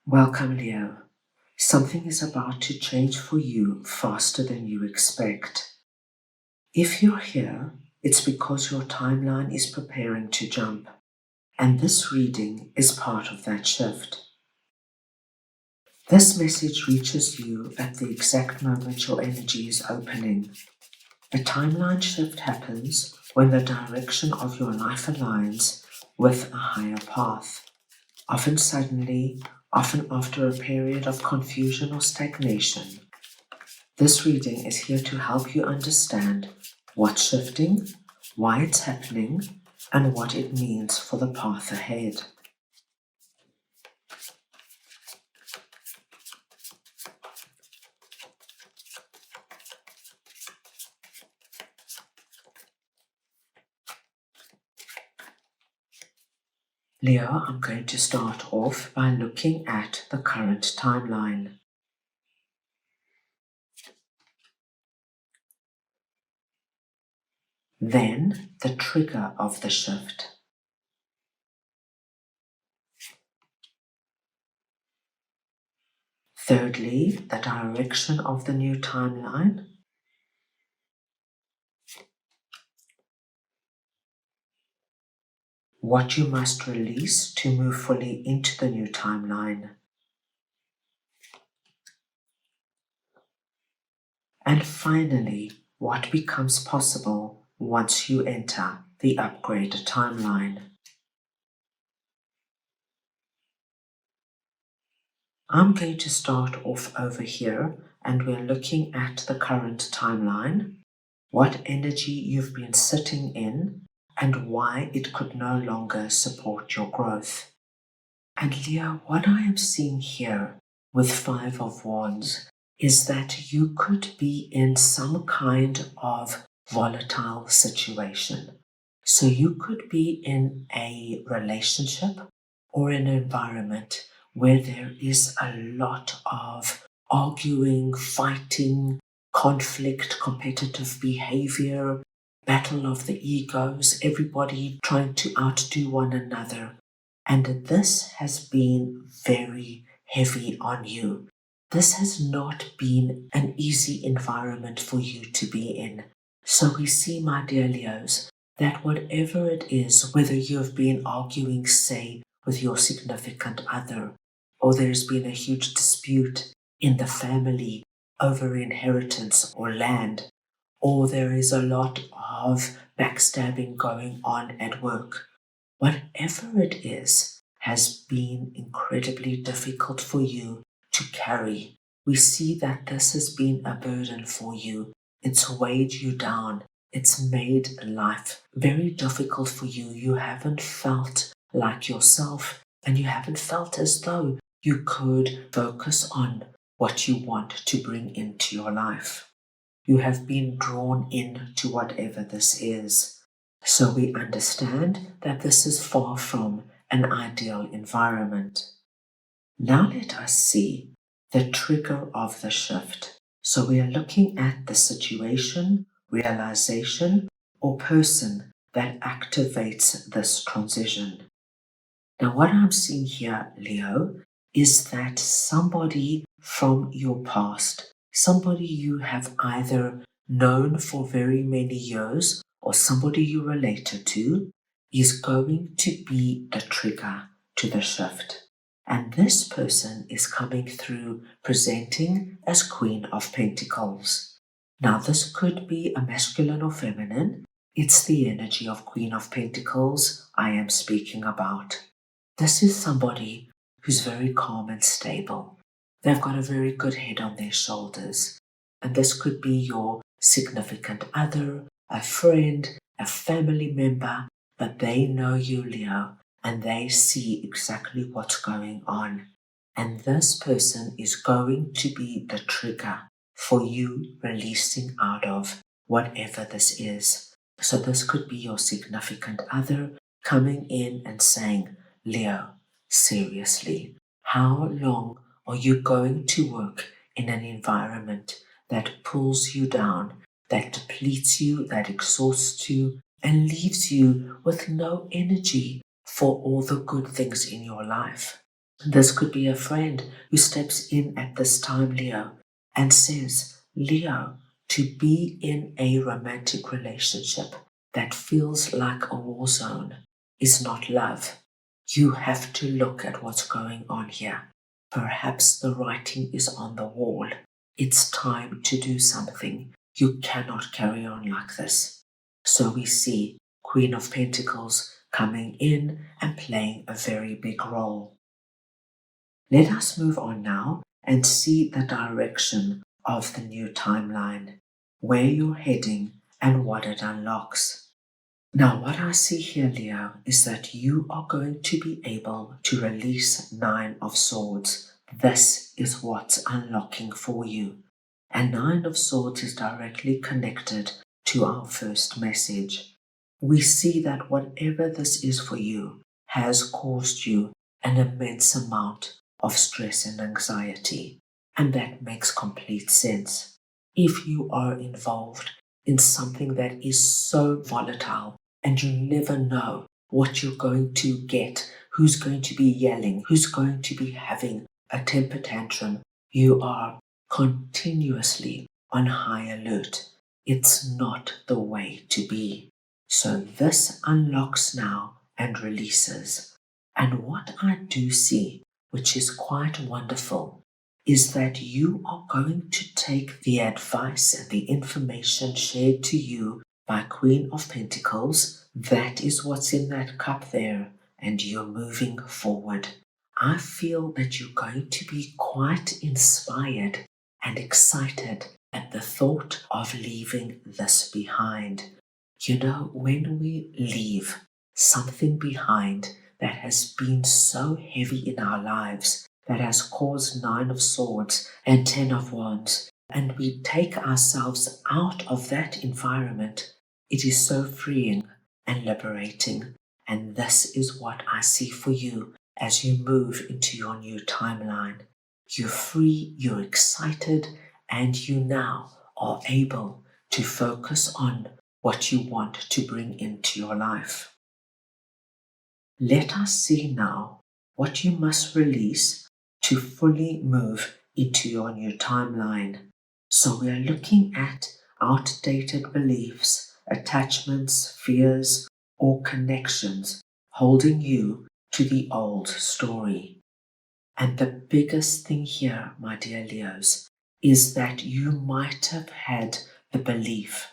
Welcome, Leo. Something is about to change for you faster than you expect. If you're here, it's because your timeline is preparing to jump, and this reading is part of that shift. This message reaches you at the exact moment your energy is opening. A timeline shift happens when the direction of your life aligns with a higher path. Often suddenly, often after a period of confusion or stagnation. This reading is here to help you understand what's shifting, why it's happening, and what it means for the path ahead. Leo, I'm going to start off by looking at the current timeline. Then the trigger of the shift. Thirdly, the direction of the new timeline. What you must release to move fully into the new timeline. And finally, what becomes possible once you enter the upgraded timeline. I'm going to start off over here, and we're looking at the current timeline, what energy you've been sitting in, and why it could no longer support your growth. And Leo, what I am seeing here with Five of Wands is that you could be in some kind of volatile situation. So you could be in a relationship or an environment where there is a lot of arguing, fighting, conflict, competitive behavior, battle of the egos, everybody trying to outdo one another. And this has been very heavy on you. This has not been an easy environment for you to be in. So we see, my dear Leos, that whatever it is, whether you have been arguing, say, with your significant other, or there's been a huge dispute in the family over inheritance or land, or there is a lot of backstabbing going on at work, whatever it is has been incredibly difficult for you to carry. We see that this has been a burden for you. It's weighed you down. It's made life very difficult for you. You haven't felt like yourself, and you haven't felt as though you could focus on what you want to bring into your life. You have been drawn into whatever this is. So we understand that this is far from an ideal environment. Now let us see the trigger of the shift. So we are looking at the situation, realization, or person that activates this transition. Now what I'm seeing here, Leo, is that somebody from your past, somebody you have either known for very many years or somebody you related to, is going to be the trigger to the shift. And this person is coming through presenting as Queen of Pentacles. Now this could be a masculine or feminine. It's the energy of Queen of Pentacles I am speaking about. This is somebody who's very calm and stable. They've got a very good head on their shoulders. And this could be your significant other, a friend, a family member, but they know you, Leo, and they see exactly what's going on. And this person is going to be the trigger for you releasing out of whatever this is. So this could be your significant other coming in and saying, Leo, seriously, how long are you going to work in an environment that pulls you down, that depletes you, that exhausts you, and leaves you with no energy for all the good things in your life? This could be a friend who steps in at this time, Leo, and says, Leo, to be in a romantic relationship that feels like a war zone is not love. You have to look at what's going on here. Perhaps the writing is on the wall. It's time to do something. You cannot carry on like this. So we see Queen of Pentacles coming in and playing a very big role. Let us move on now and see the direction of the new timeline, where you're heading and what it unlocks. Now, what I see here, Leo, is that you are going to be able to release Nine of Swords. This is what's unlocking for you. And Nine of Swords is directly connected to our first message. We see that whatever this is for you has caused you an immense amount of stress and anxiety. And that makes complete sense. If you are involved in something that is so volatile and you never know what you're going to get, who's going to be yelling, who's going to be having a temper tantrum, you are continuously on high alert. It's not the way to be. So this unlocks now and releases. And what I do see, which is quite wonderful, is that you are going to take the advice and the information shared to you by Queen of Pentacles. That is what's in that cup there, and you're moving forward. I feel that you're going to be quite inspired and excited at the thought of leaving this behind. You know, when we leave something behind that has been so heavy in our lives, that has caused Nine of Swords and Ten of Wands, and we take ourselves out of that environment, it is so freeing and liberating. And this is what I see for you as you move into your new timeline. You're free, you're excited, and you now are able to focus on what you want to bring into your life. Let us see now what you must release to fully move into your new timeline. So we are looking at outdated beliefs, attachments, fears, or connections holding you to the old story. And the biggest thing here, my dear Leos, is that you might have had the belief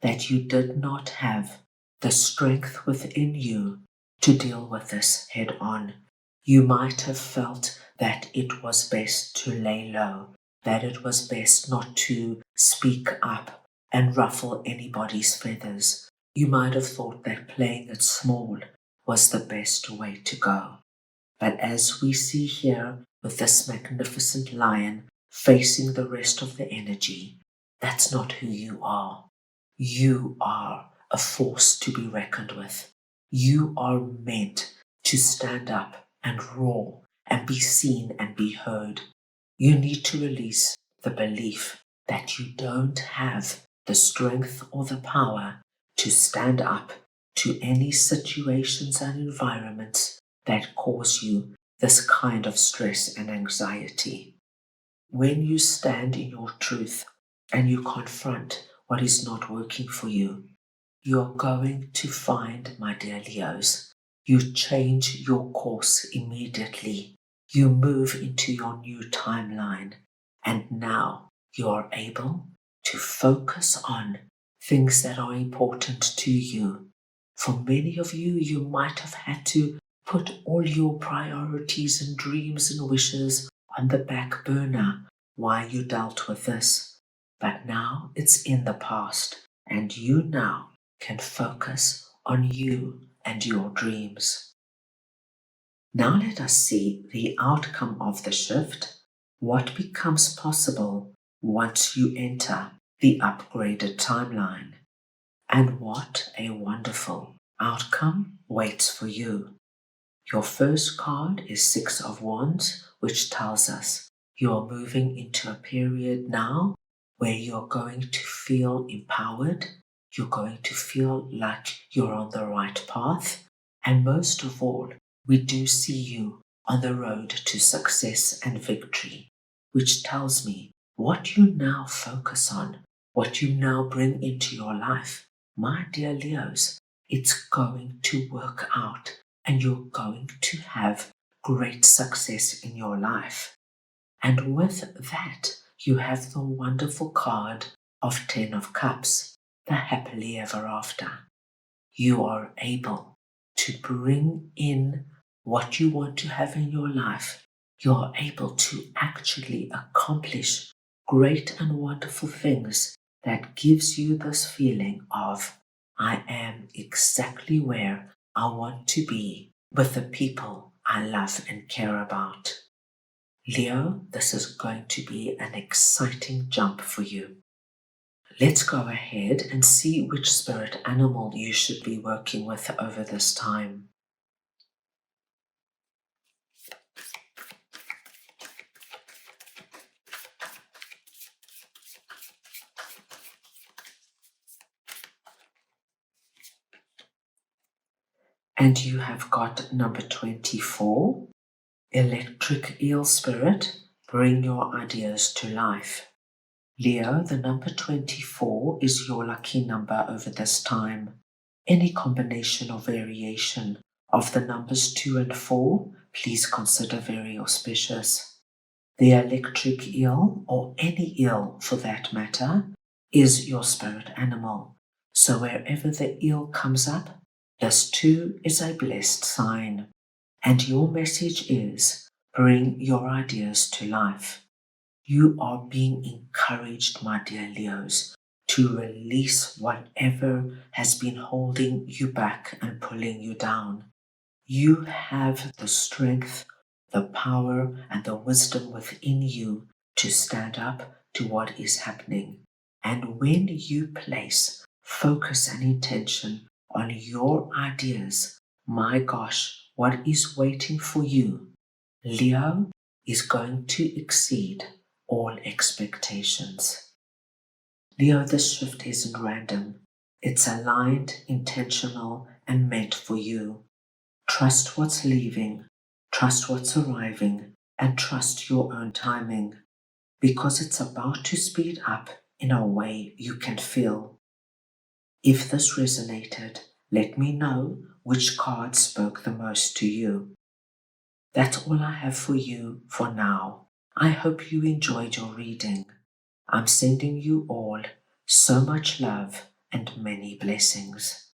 that you did not have the strength within you to deal with this head on. You might have felt that it was best to lay low, that it was best not to speak up and ruffle anybody's feathers. You might have thought that playing it small was the best way to go. But as we see here with this magnificent lion facing the rest of the energy, that's not who you are. You are a force to be reckoned with. You are meant to stand up and roar and be seen and be heard. You need to release the belief that you don't have the strength or the power to stand up to any situations and environments that cause you this kind of stress and anxiety. When you stand in your truth and you confront what is not working for you, you're going to find, my dear Leos, you change your course immediately. You move into your new timeline, and now you're able to focus on things that are important to you. For many of you, you might have had to put all your priorities and dreams and wishes on the back burner while you dealt with this. But now it's in the past, and you now can focus on you and your dreams. Now let us see the outcome of the shift, what becomes possible once you enter the upgraded timeline. And what a wonderful outcome waits for you. Your first card is Six of Wands, which tells us you're moving into a period now where you're going to feel empowered, you're going to feel like you're on the right path, and most of all, we do see you on the road to success and victory, which tells me what you now focus on, what you now bring into your life, my dear Leos, it's going to work out and you're going to have great success in your life. And with that, you have the wonderful card of 10 of Cups, the happily ever after. You are able to bring in what you want to have in your life. You are able to actually accomplish great and wonderful things that gives you this feeling of, I am exactly where I want to be with the people I love and care about. Leo, this is going to be an exciting jump for you. Let's go ahead and see which spirit animal you should be working with over this time. And you have got number 24, Electric Eel Spirit, bring your ideas to life. Leo, the number 24 is your lucky number over this time. Any combination or variation of the numbers 2 and 4, please consider very auspicious. The electric eel, or any eel for that matter, is your spirit animal. So wherever the eel comes up, this too is a blessed sign. And your message is, bring your ideas to life. You are being encouraged, my dear Leos, to release whatever has been holding you back and pulling you down. You have the strength, the power, and the wisdom within you to stand up to what is happening. And when you place focus and intention on your ideas, my gosh, what is waiting for you, Leo, is going to exceed all expectations. Leo, this shift isn't random. It's aligned, intentional, and meant for you. Trust what's leaving, trust what's arriving, and trust your own timing, because it's about to speed up in a way you can feel. If this resonated, let me know which card spoke the most to you. That's all I have for you for now. I hope you enjoyed your reading. I'm sending you all so much love and many blessings.